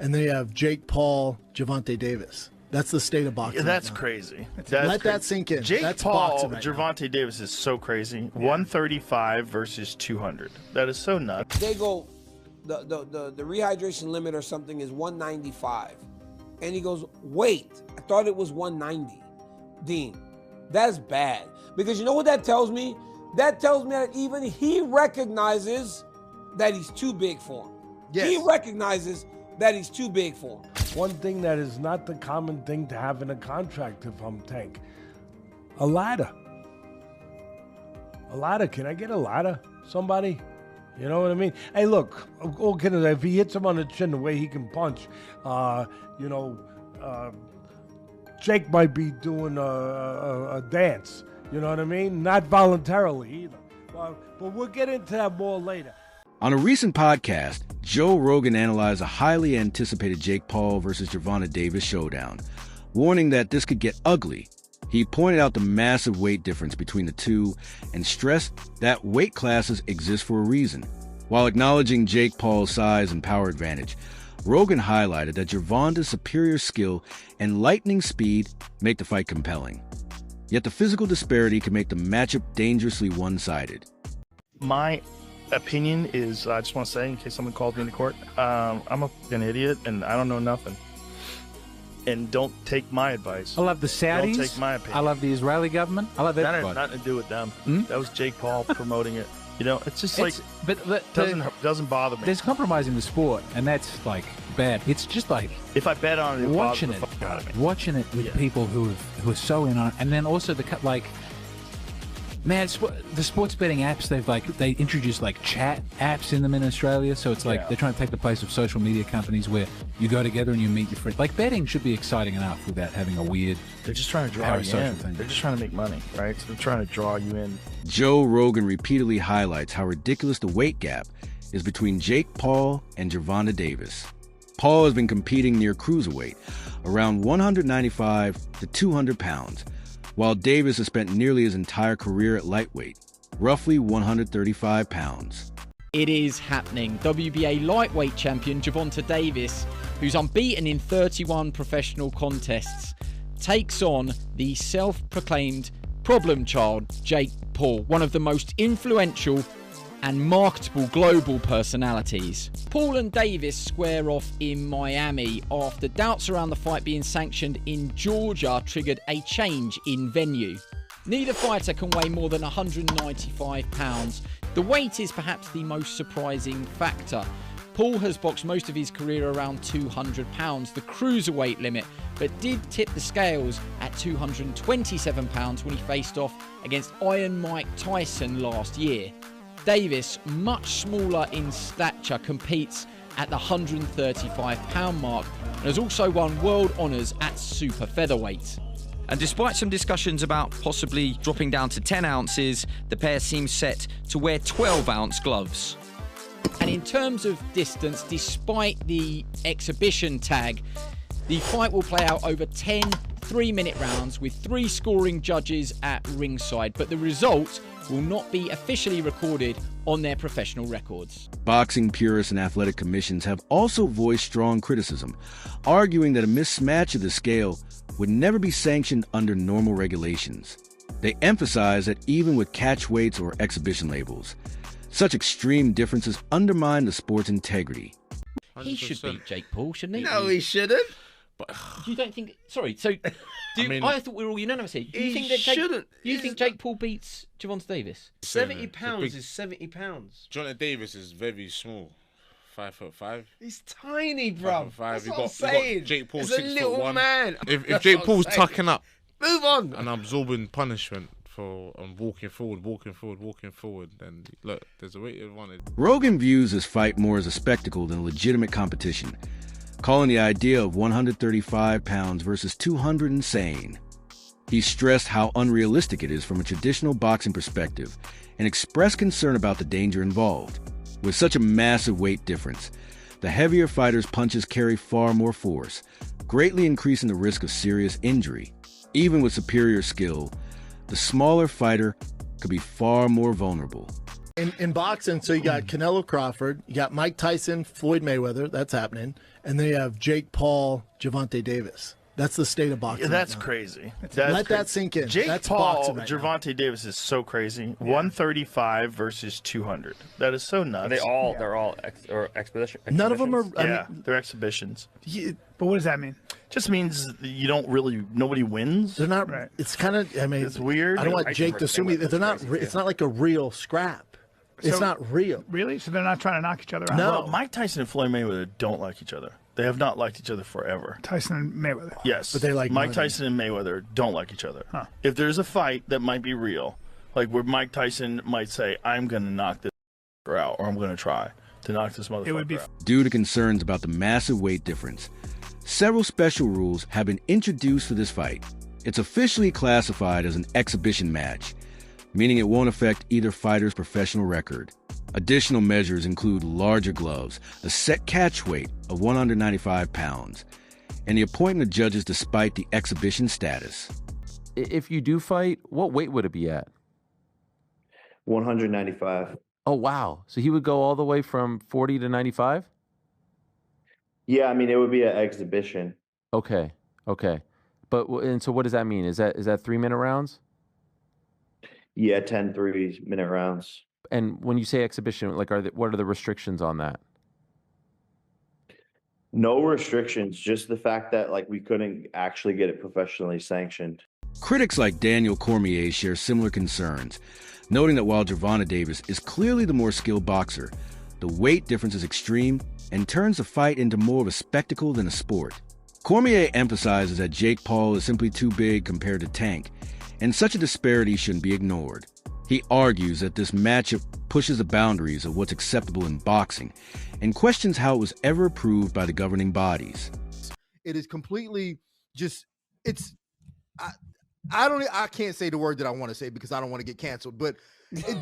and they have Jake Paul, Gervonta Davis. That's the state of boxing. Yeah, that's right now. crazy. Let that sink in. Jake That's Paul, boxing right now. Gervonta Davis is so crazy. 135 versus 200. That is so nuts. They go, the rehydration limit or something is 195. And he goes, wait, I thought it was 190. Dean, that's bad. Because you know what that tells me? That tells me that even he recognizes that he's too big for him. Yes. He recognizes that he's too big for him. One thing that is not the common thing to have in a contract if I'm Tank. A ladder. A ladder. Can I get a ladder? Somebody? You know what I mean? Hey, look, all kidding aside, if he hits him on the chin the way he can punch, Jake might be doing a dance. You know what I mean? Not voluntarily either. But we'll get into that more later. On a recent podcast, Joe Rogan analyzed a highly anticipated Jake Paul versus Gervonta Davis showdown, warning that this could get ugly. He pointed out the massive weight difference between the two and stressed that weight classes exist for a reason. While acknowledging Jake Paul's size and power advantage, Rogan highlighted that Gervonta's superior skill and lightning speed make the fight compelling. Yet the physical disparity can make the matchup dangerously one-sided. My opinion is, I just want to say, in case someone calls me into court, I'm a fucking idiot and I don't know nothing. And don't take my advice. I love the Saudis. Don't take my opinion. I love the Israeli government. I love everybody. That had nothing to do with them. That was Jake Paul promoting it. You know, it's just doesn't bother me. There's compromising the sport, and that's like bad. It's just like if I bet on it, watching it with people who are so in on it, and then also man, the sports betting apps, they introduced like chat apps in them in Australia, so it's like they're trying to take the place of social media companies where you go together and you meet your friends. Like betting should be exciting enough without having a weird. They're just trying to draw you in. They're just trying to make money, right? So they're trying to draw you in. Joe Rogan repeatedly highlights how ridiculous the weight gap is between Jake Paul and Gervonta Davis. Paul has been competing near cruiserweight, around 195 to 200 pounds, while Davis has spent nearly his entire career at lightweight, roughly 135 pounds. It is happening. WBA lightweight champion Gervonta Davis, who's unbeaten in 31 professional contests, takes on the self-proclaimed problem child, Jake Paul, one of the most influential and marketable global personalities. Paul and Davis square off in Miami after doubts around the fight being sanctioned in Georgia triggered a change in venue. Neither fighter can weigh more than 195 pounds. The weight is perhaps the most surprising factor. Paul has boxed most of his career around 200 pounds, the cruiserweight limit, but did tip the scales at 227 pounds when he faced off against Iron Mike Tyson last year. Davis, much smaller in stature, competes at the 135 pound mark and has also won world honours at super featherweight. And despite some discussions about possibly dropping down to 10 ounces, the pair seem set to wear 12-ounce gloves. And in terms of distance, despite the exhibition tag, the fight will play out over 10 3-minute rounds with 3 scoring judges at ringside, but the result will not be officially recorded on their professional records. Boxing purists and athletic commissions have also voiced strong criticism, arguing that a mismatch of the scale would never be sanctioned under normal regulations. They emphasize that even with catch weights or exhibition labels, such extreme differences undermine the sport's integrity. 100%. He should beat Jake Paul, shouldn't he? No, he shouldn't. But you don't think? Sorry. So, I thought we were all unanimous here. Do you think that shouldn't? You think Jake Paul beats Gervonta Davis? 70 pounds is 70 pounds. Gervonta Davis is very small. 5'5". He's tiny, bro. 5'5". That's what I'm saying. Jake Paul, he's a little man. If Jake Paul's tucking up, move on, and absorbing punishment for walking forward, then look, there's a weight advantage. Rogan views this fight more as a spectacle than a legitimate competition, calling the idea of 135 pounds versus 200 insane. He stressed how unrealistic it is from a traditional boxing perspective and expressed concern about the danger involved. With such a massive weight difference, the heavier fighter's punches carry far more force, greatly increasing the risk of serious injury. Even with superior skill, the smaller fighter could be far more vulnerable. In boxing, so you got Canelo Crawford, you got Mike Tyson, Floyd Mayweather, that's happening, and then you have Jake Paul, Gervonta Davis. That's the state of boxing. Yeah, that's right now. crazy. Let that sink in. Jake That's Paul, boxing right now. Gervonta Davis is so crazy. 135 versus 200. That is so nuts. They're all expedition. None of them are. They're exhibitions. But what does that mean? Just means you don't really. Nobody wins. They're not. Right. It's kind of. I mean, it's weird. I don't want Jake to assume they're not. It's not like a real scrap. It's not real. Really? So they're not trying to knock each other out? No. Well, Mike Tyson and Floyd Mayweather don't like each other. They have not liked each other forever. Tyson and Mayweather. Yes. But they like Mike Tyson and Mayweather don't like each other. Huh. If there's a fight that might be real, like where Mike Tyson might say, I'm going to knock this out, or I'm going to try to knock this motherfucker out. Due to concerns about the massive weight difference, several special rules have been introduced for this fight. It's officially classified as an exhibition match, meaning it won't affect either fighter's professional record. Additional measures include larger gloves, a set catch weight of 195 pounds, and the appointment of judges despite the exhibition status. If you do fight, what weight would it be at? 195. Oh, wow. So he would go all the way from 40 to 95? Yeah, I mean, it would be an exhibition. Okay. But, and so what does that mean? Is that 3-minute rounds? Yeah, 10 3-minute rounds. And when you say exhibition, like, what are the restrictions on that? No restrictions, just the fact that we couldn't actually get it professionally sanctioned. Critics like Daniel Cormier share similar concerns, noting that while Gervonta Davis is clearly the more skilled boxer, the weight difference is extreme and turns the fight into more of a spectacle than a sport. Cormier emphasizes that Jake Paul is simply too big compared to Tank, and such a disparity shouldn't be ignored. He argues that this matchup pushes the boundaries of what's acceptable in boxing and questions how it was ever approved by the governing bodies. It is completely I can't say the word that I want to say because I don't want to get canceled, but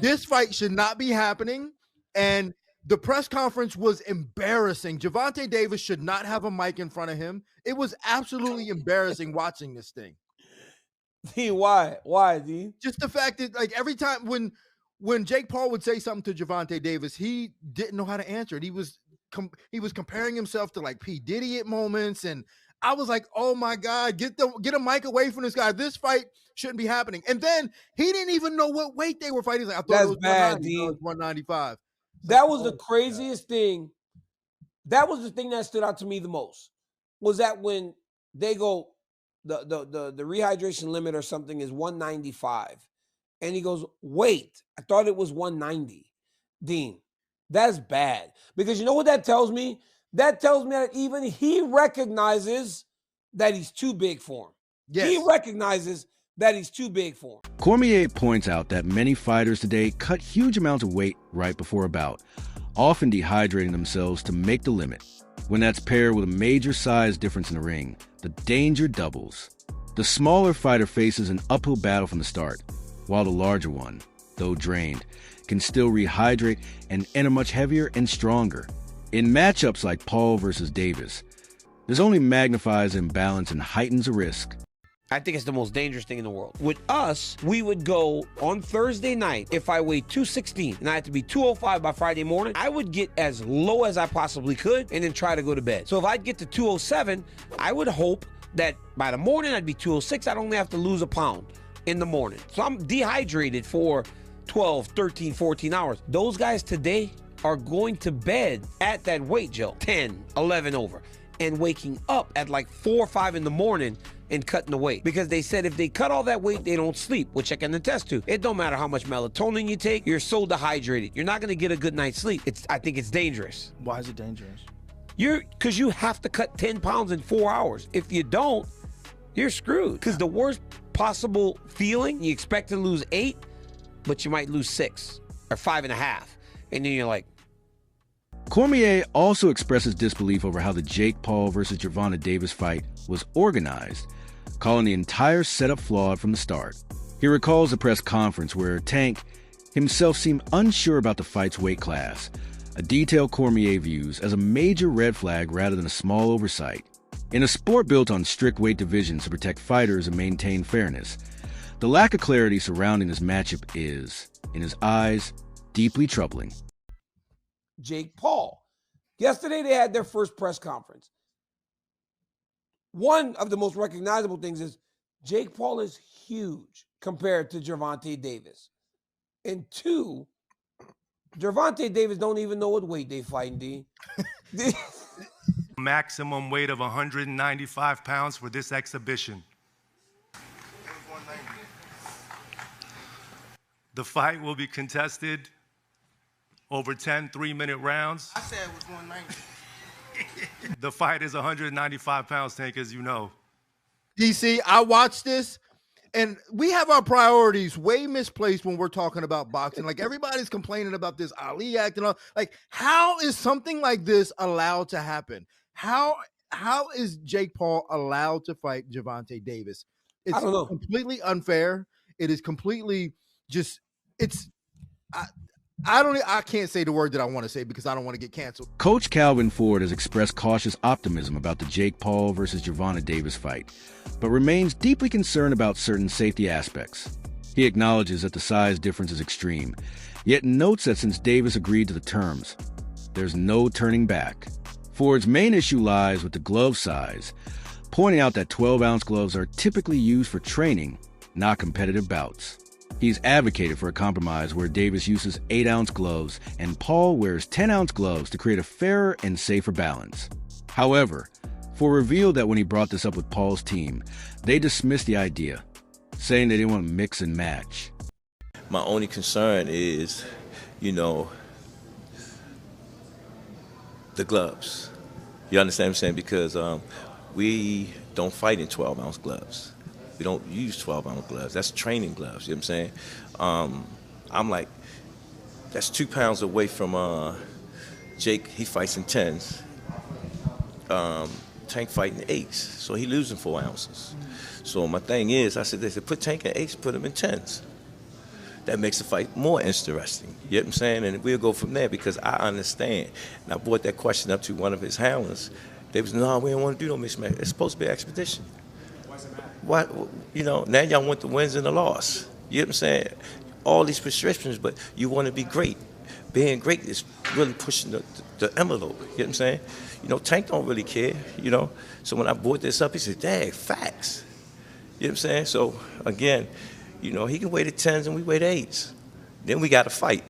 this fight should not be happening. And the press conference was embarrassing. Gervonta Davis should not have a mic in front of him. It was absolutely embarrassing watching this thing. D, why, D? Just the fact that every time when Jake Paul would say something to Gervonta Davis, he didn't know how to answer it. He was comparing himself to P. Diddy at moments, and I was like, oh my God, get a mic away from this guy. This fight shouldn't be happening. And then he didn't even know what weight they were fighting. He's like, I thought it was bad, 190, it was 195. That was the craziest thing. That was the thing that stood out to me the most. Was that when they go, the rehydration limit or something is 195. And he goes, wait, I thought it was 190. Dean, that's bad. Because you know what that tells me? That tells me that even he recognizes that he's too big for him. Yes. He recognizes that he's too big for him. Cormier points out that many fighters today cut huge amounts of weight right before a bout, often dehydrating themselves to make the limit. When that's paired with a major size difference in the ring, the danger doubles. The smaller fighter faces an uphill battle from the start, while the larger one, though drained, can still rehydrate and enter much heavier and stronger. In matchups like Paul versus Davis, this only magnifies imbalance and heightens the risk. I think it's the most dangerous thing in the world. With us, we would go on Thursday night. If I weighed 216 and I had to be 205 by Friday morning, I would get as low as I possibly could and then try to go to bed. So if I'd get to 207, I would hope that by the morning I'd be 206. I'd only have to lose a pound in the morning. So I'm dehydrated for 12, 13, 14 hours. Those guys today are going to bed at that weight, Joe, 10, 11 over, and waking up at 4 or 5 in the morning and cutting the weight. Because they said if they cut all that weight, they don't sleep, which I can attest to. It don't matter how much melatonin you take, you're so dehydrated. You're not gonna get a good night's sleep. I think it's dangerous. Why is it dangerous? Because you have to cut 10 pounds in 4 hours. If you don't, you're screwed. Because the worst possible feeling, you expect to lose 8, but you might lose 6 or 5.5. And then you're like, Cormier also expresses disbelief over how the Jake Paul versus Gervonta Davis fight was organized, calling the entire setup flawed from the start. He recalls the press conference where Tank himself seemed unsure about the fight's weight class, a detail Cormier views as a major red flag rather than a small oversight. In a sport built on strict weight divisions to protect fighters and maintain fairness, the lack of clarity surrounding this matchup is, in his eyes, deeply troubling. Jake Paul. Yesterday, they had their first press conference. One of the most recognizable things is Jake Paul is huge compared to Gervonta Davis. And two, Gervonta Davis don't even know what weight they fighting, D. Maximum weight of 195 pounds for this exhibition. The fight will be contested over 10 3-minute rounds. I said it was 190. The fight is 195 pounds, Tank, as you know. DC, I watched this, and we have our priorities way misplaced when we're talking about boxing. Like, everybody's complaining about this Ali act and all. Like, how is something like this allowed to happen? How is Jake Paul allowed to fight Gervonta Davis? It's I don't know. Completely unfair. It is completely just, I can't say the word that I want to say because I don't want to get canceled. Coach Calvin Ford has expressed cautious optimism about the Jake Paul versus Gervonta Davis fight, but remains deeply concerned about certain safety aspects. He acknowledges that the size difference is extreme, yet notes that since Davis agreed to the terms, there's no turning back. Ford's main issue lies with the glove size, pointing out that 12-ounce gloves are typically used for training, not competitive bouts. He's advocated for a compromise where Davis uses 8-ounce gloves and Paul wears 10-ounce gloves to create a fairer and safer balance. However, Ford revealed that when he brought this up with Paul's team, they dismissed the idea, saying they didn't want to mix and match. My only concern is, the gloves. You understand what I'm saying? Because we don't fight in 12-ounce gloves. We don't use 12-ounce gloves. That's training gloves, you know what I'm saying? I'm like, that's 2 pounds away from Jake. He fights in 10s. Tank fighting 8s, so he losing 4 ounces. So my thing is, I said, they said, put Tank in 8s, put him in 10s. That makes the fight more interesting, you know what I'm saying? And we'll go from there because I understand. And I brought that question up to one of his handlers. They was, no, we don't want to do no mixed match. It's supposed to be an expedition. Why, now y'all want the wins and the loss. You know what I'm saying? All these prescriptions, but you want to be great. Being great is really pushing the envelope. You know what I'm saying? Tank don't really care, So when I brought this up, he said, dang, facts. You know what I'm saying? So, again, he can weigh the 10s and we weigh the 8s. Then we got to fight.